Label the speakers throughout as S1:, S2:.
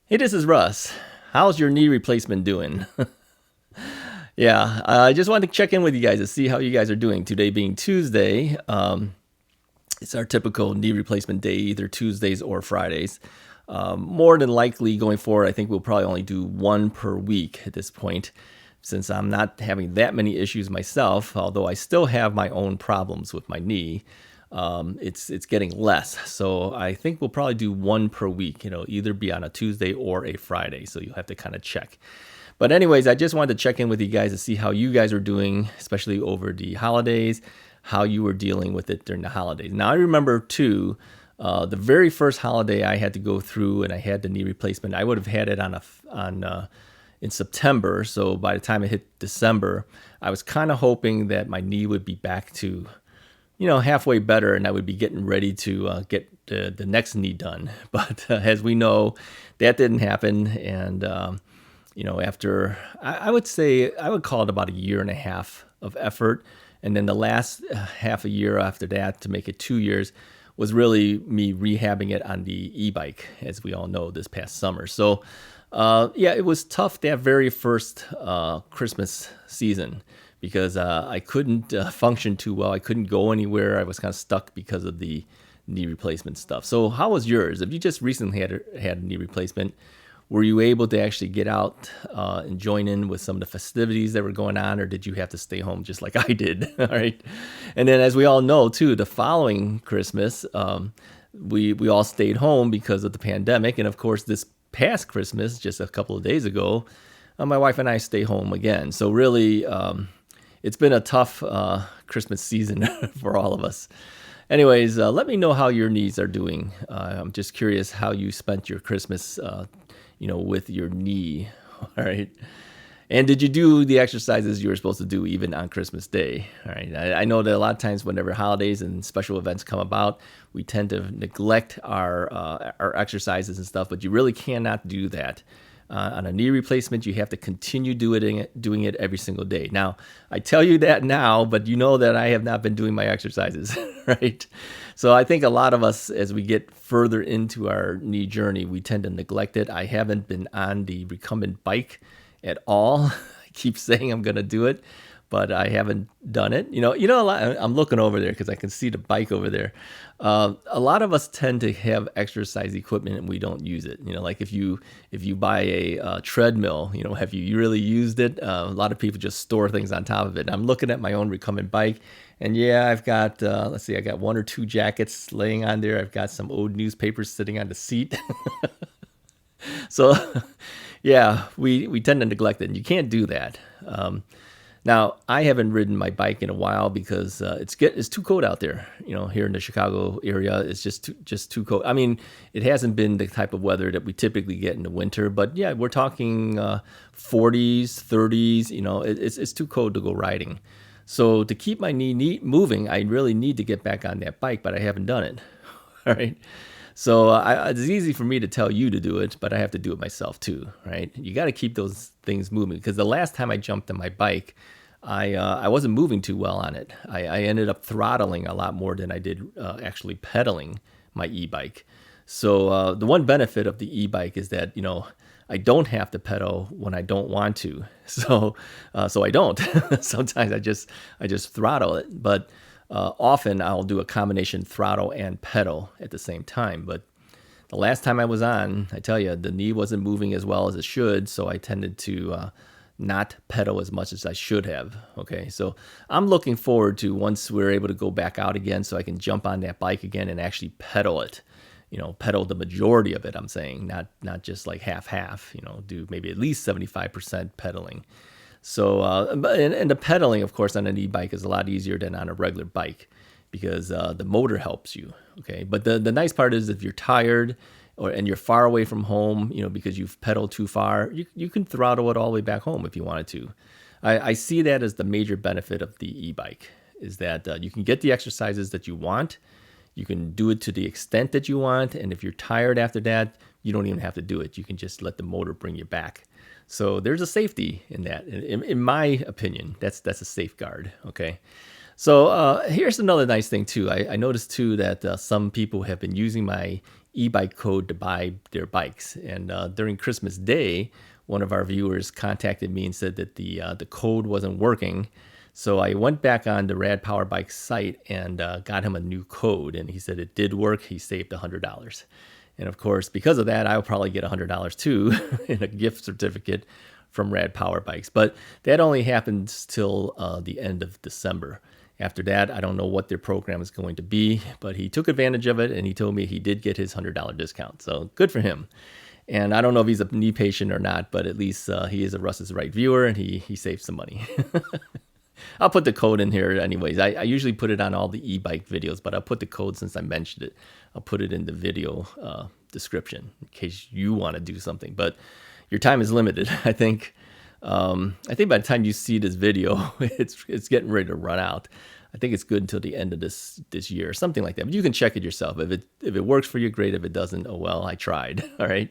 S1: Hey, this is Russ. How's your knee replacement doing? Yeah, I just wanted to check in with you guys to see how you guys are doing. Today being Tuesday, it's our typical knee replacement day, either Tuesdays or Fridays. More than likely going forward, I think we'll probably only do one per week at this point, since I'm not having that many issues myself, although I still have my own problems with my knee. It's getting less. So I think we'll probably do one per week, either be on a Tuesday or a Friday. So you'll have to kind of check. But anyways, I just wanted to check in with you guys to see how you guys are doing, especially over the holidays, how you were dealing with it during the holidays. Now I remember too, the very first holiday I had to go through and I had the knee replacement. I would have had it in September. So by the time it hit December, I was kind of hoping that my knee would be back to halfway better, and I would be getting ready to get the next knee done. But as we know, that didn't happen. And, after, I would say, I would call it about a year and a half of effort. And then the last half a year after that to make it 2 years was really me rehabbing it on the e-bike, as we all know, this past summer. So, yeah, it was tough that very first Christmas season because I couldn't function too well. I couldn't go anywhere. I was kind of stuck because of the knee replacement stuff. So how was yours? If you just recently had a knee replacement, were you able to actually get out and join in with some of the festivities that were going on, or did you have to stay home just like I did? All right. And then, as we all know, too, the following Christmas, we all stayed home because of the pandemic. And of course, this past Christmas, just a couple of days ago, my wife and I stay home again. So really, it's been a tough Christmas season for all of us. Anyways, let me know how your knees are doing. I'm just curious how you spent your Christmas, with your knee. All right. And did you do the exercises you were supposed to do even on Christmas Day? All right. I know that a lot of times whenever holidays and special events come about, we tend to neglect our exercises and stuff, but you really cannot do that. On a knee replacement, you have to continue doing it every single day. Now, I tell you that now, but you know that I have not been doing my exercises, right? So I think a lot of us, as we get further into our knee journey, we tend to neglect it. I haven't been on the recumbent bike at all. I keep saying I'm going to do it, but I haven't done it. A lot, I'm looking over there because I can see the bike over there. A lot of us tend to have exercise equipment and we don't use it. Like if you buy a treadmill, have you really used it? A lot of people just store things on top of it. I'm looking at my own recumbent bike, and yeah, I've got I got one or two jackets laying on there. I've got some old newspapers sitting on the seat. So, yeah, we tend to neglect it, and you can't do that. Now, I haven't ridden my bike in a while because it's too cold out there. Here in the Chicago area, it's just too cold. I mean, it hasn't been the type of weather that we typically get in the winter, but yeah, we're talking 40s, 30s. It's too cold to go riding. So to keep my knee moving, I really need to get back on that bike, but I haven't done it. All right. So it's easy for me to tell you to do it, but I have to do it myself too, right? You got to keep those things moving because the last time I jumped on my bike, I wasn't moving too well on it. I ended up throttling a lot more than I did actually pedaling my e-bike. So the one benefit of the e-bike is that I don't have to pedal when I don't want to. So I don't. Sometimes I just throttle it, but often I'll do a combination throttle and pedal at the same time. But the last time I was on, I tell you, the knee wasn't moving as well as it should, so I tended to not pedal as much as I should have. Okay, so I'm looking forward to once we're able to go back out again so I can jump on that bike again and actually pedal it. Pedal the majority of it, I'm saying, not just like half, do maybe at least 75% pedaling. So, and the pedaling, of course, on an e-bike is a lot easier than on a regular bike because the motor helps you. Okay, but the nice part is if you're tired and you're far away from home, because you've pedaled too far, you can throttle it all the way back home if you wanted to. I see that as the major benefit of the e-bike is that you can get the exercises that you want. You can do it to the extent that you want, and if you're tired after that, you don't even have to do it. You can just let the motor bring you back. So there's a safety in that. In my opinion, that's a safeguard. Okay. So here's another nice thing too. I noticed too that some people have been using my e-bike code to buy their bikes. And during Christmas Day, one of our viewers contacted me and said that the code wasn't working. So I went back on the Rad Power Bike site and got him a new code, and he said it did work. He saved $100. And of course, because of that, I'll probably get $100 too in a gift certificate from Rad Power Bikes. But that only happens till the end of December. After that, I don't know what their program is going to be, but he took advantage of it, and he told me he did get his $100 discount. So good for him. And I don't know if he's a knee patient or not, but at least he is a Russ is Right viewer, and he saved some money. I'll put the code in here anyways. I usually put it on all the e-bike videos, but I'll put the code since I mentioned it. I'll put it in the video description in case you want to do something. But your time is limited. I think by the time you see this video, it's getting ready to run out. I think it's good until the end of this year, something like that. But you can check it yourself. If it works for you, great. If it doesn't, oh well, I tried. All right.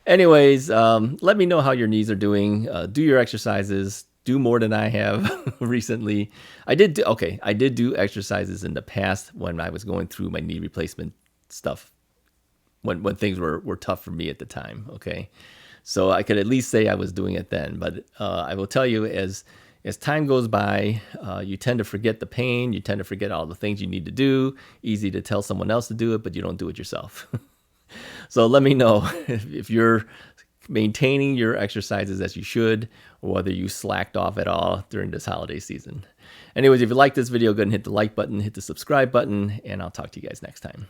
S1: Anyways, let me know how your knees are doing. Do your exercises. Do more than I have recently. I did do exercises in the past when I was going through my knee replacement stuff, when things were tough for me at the time. Okay, so I could at least say I was doing it then. But I will tell you, as time goes by, you tend to forget the pain. You tend to forget all the things you need to do. Easy to tell someone else to do it, but you don't do it yourself. So let me know if you're maintaining your exercises as you should, or whether you slacked off at all during this holiday season. Anyways, if you like this video, go ahead and hit the like button, hit the subscribe button, and I'll talk to you guys next time.